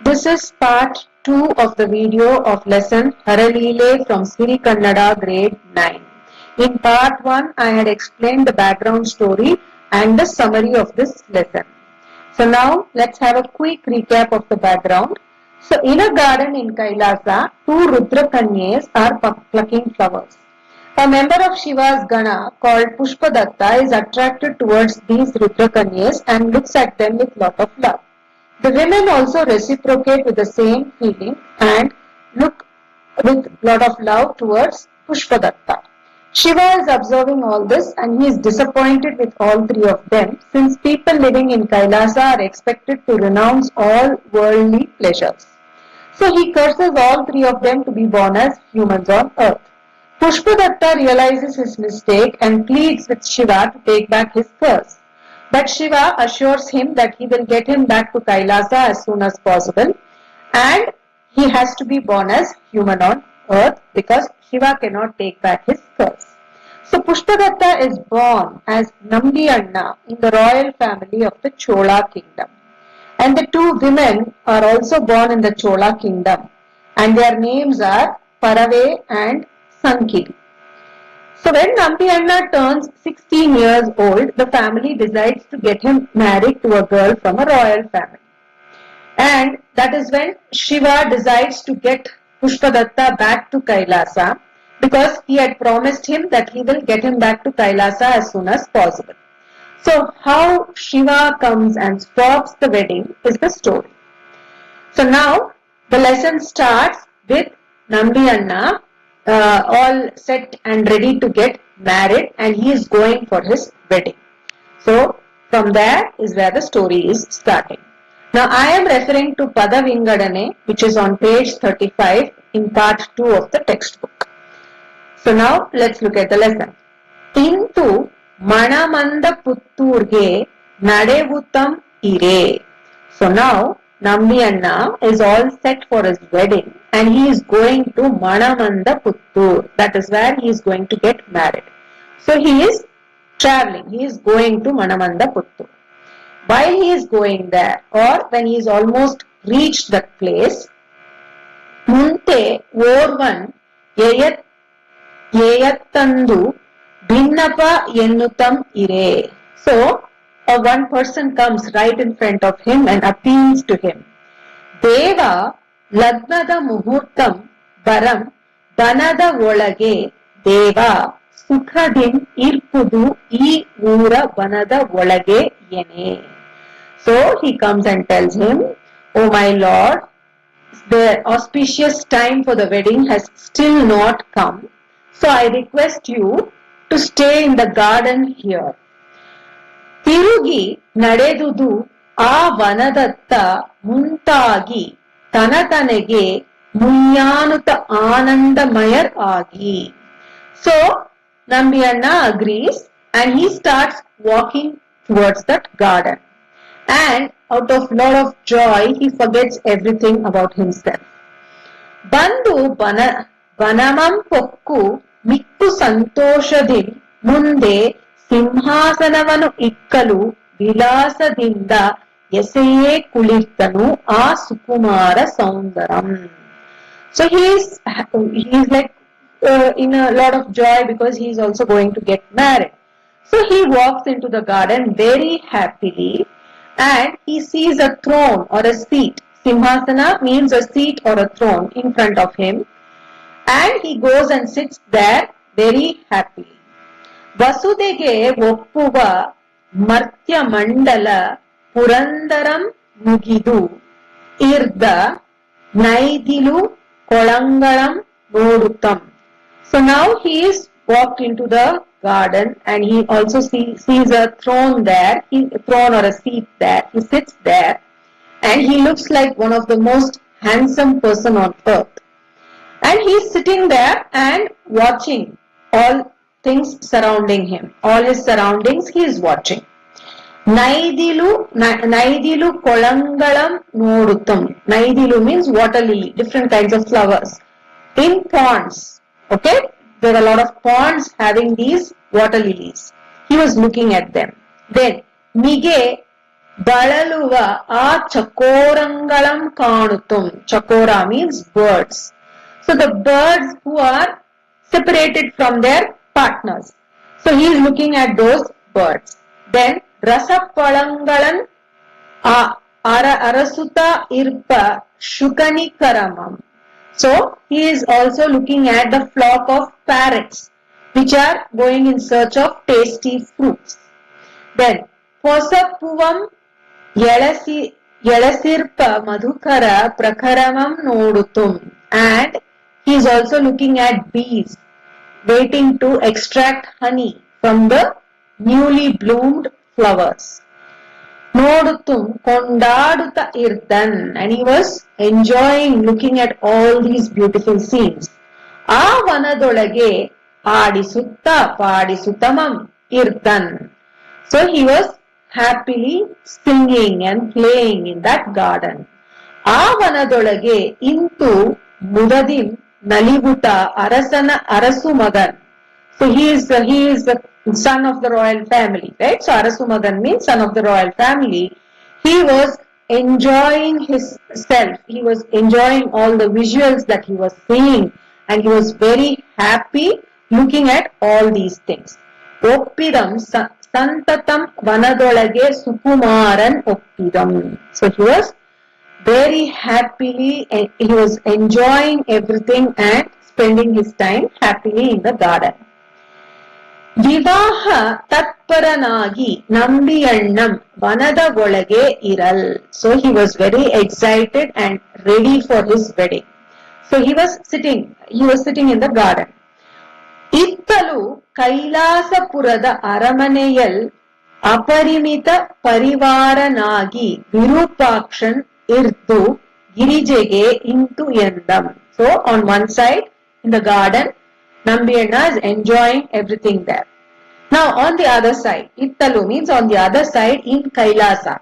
This is part 2 of the video of lesson Haralile from Siri Kannada grade 9. In part 1, I had explained the background story and the summary of this lesson. So now let's have a quick recap of the background. So in a garden in Kailasa, two Rudra Kanyas are plucking flowers. A member of Shiva's Gana called Pushpadatta is attracted towards these Rudra Kanyas and looks at them with lot of love. The women also reciprocate with the same feeling and look with lot of love towards Pushpadatta. Shiva is observing all this and he is disappointed with all three of them since people living in Kailasa are expected to renounce all worldly pleasures. So he curses all three of them to be born as humans on earth. Pushpadatta realizes his mistake and pleads with Shiva to take back his curse. But Shiva assures him that he will get him back to Kailasa as soon as possible and he has to be born as human on earth because Shiva cannot take back his curse. So Pushpadatta is born as Nambi Anna in the royal family of the Chola kingdom. And the two women are also born in the Chola kingdom and their names are Parave and Sankili. So when Nambi Anna turns 16 years old, the family decides to get him married to a girl from a royal family. And that is when Shiva decides to get Pushpadatta back to Kailasa because he had promised him that he will get him back to Kailasa as soon as possible. So how Shiva comes and stops the wedding is the story. So now the lesson starts with Nambi Anna all set and ready to get married and he is going for his wedding. So from there is where the story is starting. Now I am referring to Pada Vingadane which is on page 35 in part 2 of the textbook. So now let's look at the lesson. Intu Manamanda Putturge Nadevutam Ire. So now Nambi Anna is all set for his wedding and he is going to Manamanda Puttur. That is where he is going to get married. So he is traveling. He is going to Manamanda Puttur. While he is going there or when he is almost reached that place, Munte Orvan Yeyattandu Bhinnapa Yennutam Ire. So one person comes right in front of him and appeals to him. Deva Lagnada Muhurtam Baram Danada Volage Deva Sukhadin Irpudu I Ura Banada Volage Yene. So he comes and tells him, "Oh my Lord, the auspicious time for the wedding has still not come. So I request you to stay in the garden here." Tirugi Nadedudu A Vanadatta Muntagi Tanatanege Munyanuta Anandamayar Agi. So Nambi Anna agrees and he starts walking towards that garden. And out of lot of joy, he forgets everything about himself. Bandu Banamam Pokku Mikku Santoshadin Munde Simhasanavanu Ikkalu Vilasadinda Yeseye Kulirtanu A Sukumara Saundaram. So he is like in a lot of joy because he is also going to get married. So he walks into the garden very happily and he sees a throne or a seat. Simhasana means a seat or a throne in front of him and he goes and sits there very happily. Vasudege Voppuva Martya Mandala Purandaram Mugidu Irda Naidilu Kolangaram Nodutam. So now he is walked into the garden and he also sees a throne there, a throne or a seat there. He sits there and he looks like one of the most handsome person on earth. And he is sitting there and watching all things surrounding him. All his surroundings he is watching. Naidilu Kolangalam Nodutam. Naidilu means water lily, different kinds of flowers. In ponds. Okay? There are a lot of ponds having these water lilies. He was looking at them. Then Mige ಬಳಲುವ ಆ ಚಕೋರಂಗಳಂ ಕಾಣುತ್ತುಂ. Chakora means birds. So the birds who are separated from their partners. So he is looking at those birds. Then rasapalangalan arasuta irpa shukanikaramam. So he is also looking at the flock of parrots which are going in search of tasty fruits. Then Posapuvam Yalasirpa Madhukara Prakaramam Nodutum, and he is also looking at bees waiting to extract honey from the newly bloomed flowers. Nodutum Kondaduta Irdan, and he was enjoying looking at all these beautiful scenes. ಆ ವನದೊಳಗೆ ಆಡಿಸುತ್ತ ಪಾಡಿಸುತ್ತಮಂ ಇರ್ದನ್. So he was happily singing and playing in that garden. ಆ ವನದೊಳಗೆ ಇಂತು ಮುದದಿಂ ನಲಿಗುತ ಅರಸನ ಅರಸು ಮಗನ್. So he is the son of the royal family, right? So Arasu Magan means son of the royal family. He was enjoying himself. He was enjoying all the visuals that he was seeing, and he was very happy looking at all these things. Oppidam santatam vanadolage sukumaran oppidam. So he was very happily, he was enjoying everything and spending his time happily in the garden. ವಿವಾಹ ತತ್ಪರನಾಗಿ ನಂಬಿಯಣ್ಣಂ ವನದ ಒಳಗೆ ಇರಲ್. So he was very excited and ready for his wedding. So he was sitting in the garden. ಇತ್ತಲು ಕೈಲಾಸಪುರದ ಅರಮನೆಯಲ್ ಅಪರಿಮಿತ ಪರಿವಾರನಾಗಿ ವಿರೂಪಾಕ್ಷನ್ ಇರ್ದು ಗಿರಿಜೆಗೆ ಇಂತು ಎಂದಂ. So on one side in the garden, Nambiyanna is enjoying everything there. Now on the other side, Ittalu means on the other side in Kailasa.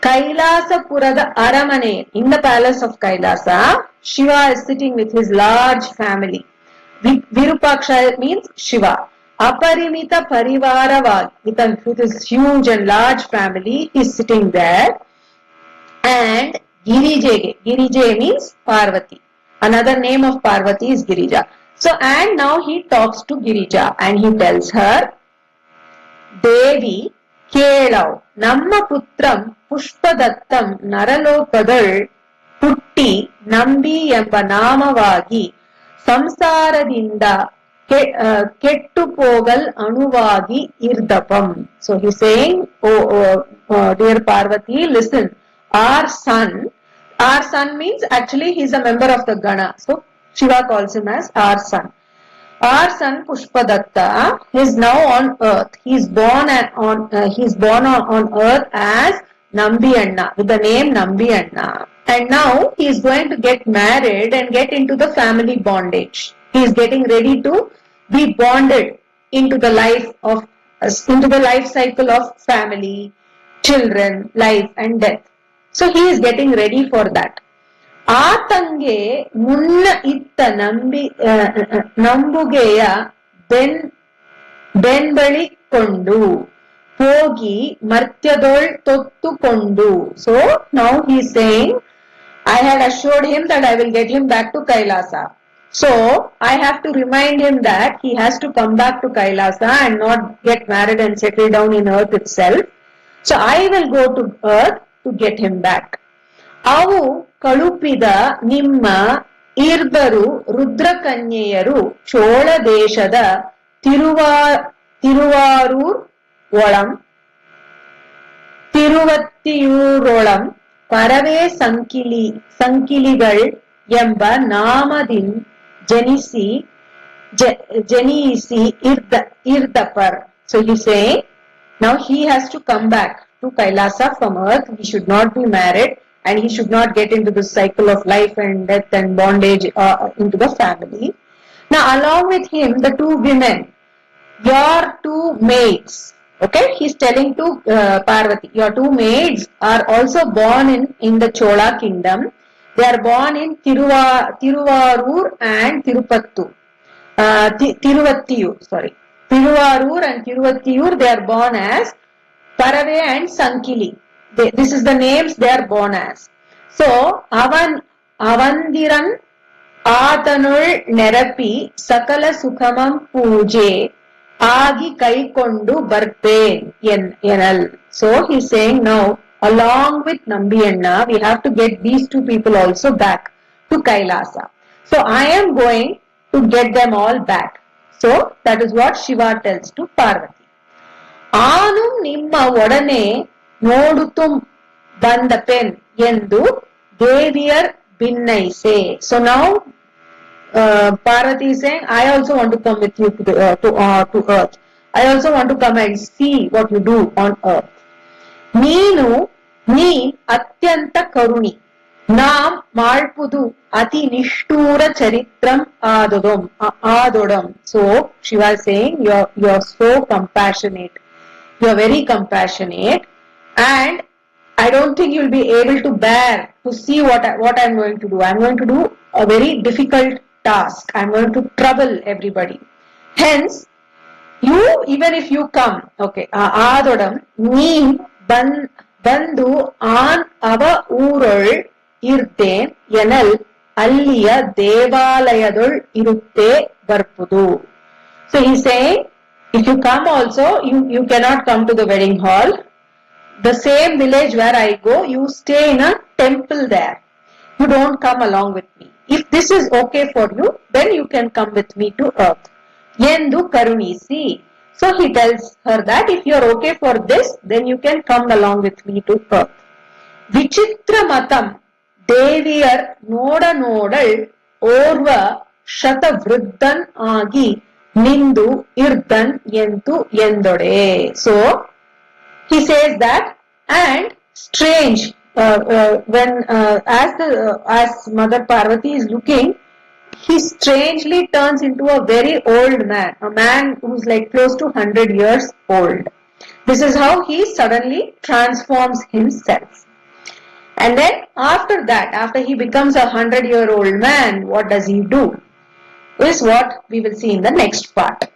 Kailasapurada Aramane, in the palace of Kailasa, Shiva is sitting with his large family. Virupaksha means Shiva. Aparimita Parivaravag, with his huge and large family, is sitting there. And Girije means Parvati. Another name of Parvati is Girija. So, and now he talks to Girija and he tells her, Devi Kelav Namma Putram Pushpadattam Naralokadal Putti Nambi Emba Namavagi Samsaradinda Kettu Pogal Anuvagi Irdapam. So he's saying, dear Parvati, listen, our son means actually he's a member of the Gana. So Shiva calls him as our son. Our son Pushpadatta is now on earth. He is born on earth as Nambiyanna with the name Nambiyanna. And now he is going to get married and get into the family bondage. He is getting ready to be bonded into the life cycle of family, children, life and death. So he is getting ready for that. ಆತಂಗೆ ಮುನ್ನ ಇತ್ತ ನಂಬುಗೆಯ ಬೆಂಬಳಿಕೊಂಡು ಹೋಗಿ ಮರ್ತ್ಯದೊಳ್ ತೊತ್ತುಕೊಂಡು. So now he is saying, I had assured him that I will get him back to Kailasa. So I have to remind him that he has to come back to Kailasa and not get married and settle down in earth itself. So I will go to earth to get him back. ಅವು ಕಳುಪಿದ ನಿಮ್ಮ ಇರ್ಬರು ರುದ್ರಕನ್ಯೆಯರು ಚೋಳ ದೇಶದ ತಿರುವತ್ತಿಯೂರೊಳಂ ಪರವೇ ಸಂಕಿಲಿಗಳ್ ಎಂಬ ನಾಮದಿನ್ ಜನಿಸಿ ಇರ್ದಪರ್. So he's saying, now he has to come back to Kailasa from earth. He should not be married and he should not get into the cycle of life and death and bondage into the family. Now along with him, the two women, your two maids, okay, he's telling to Parvati, your two maids are also born in the Chola kingdom. They are born in Tiruvarur and Tiruvattiur, Tiruvarur and Tiruvattiur, they are born as Parave and Sankili. this is the names they are born as. So, Avandiran Atanul Nerapi Sakala Sukhamam Pooje Agi Kaikondu Barpen Yenal. So he's saying now, along with Nambiyanna, we have to get these two people also back to Kailasa. So I am going to get them all back. So that is what Shiva tells to Parvati. Anum nimma odane nodutum bandapen yendu deviyar binnaise. So now Parvati is saying, I also want to come with you to earth. I also want to come and see what you do on earth. Neenu nee atyanta karuni. Naam malpudu ati nishtura charitram adodam. So Shiva is saying, you're so compassionate. You're very compassionate, and I don't think you'll be able to bear to see what I'm going to do. I'm going to do a very difficult task. I'm going to trouble everybody. Hence, you, even if you come, okay, Adodam, nee bandu an ava urul irten yenal alliya devalayadul irutte varpudu. So he's saying, if you come also, you cannot come to the wedding hall. The same village where I go, you stay in a temple there. You don't come along with me. If this is okay for you, then you can come with me to earth. Yendu Karunisi. So he tells her that if you are okay for this, then you can come along with me to earth. Vichitra Matam Deviyar Noda Nodal Orva Shata Vruddhan Agi Nindu Irdan Yentu Yendode. So he says that, and strange, when as Mother Parvati is looking, he strangely turns into a very old man, a man who's like close to 100 years old. This is how he suddenly transforms himself. And then after that, after he becomes a 100-year-old man, what does he do? Is what we will see in the next part.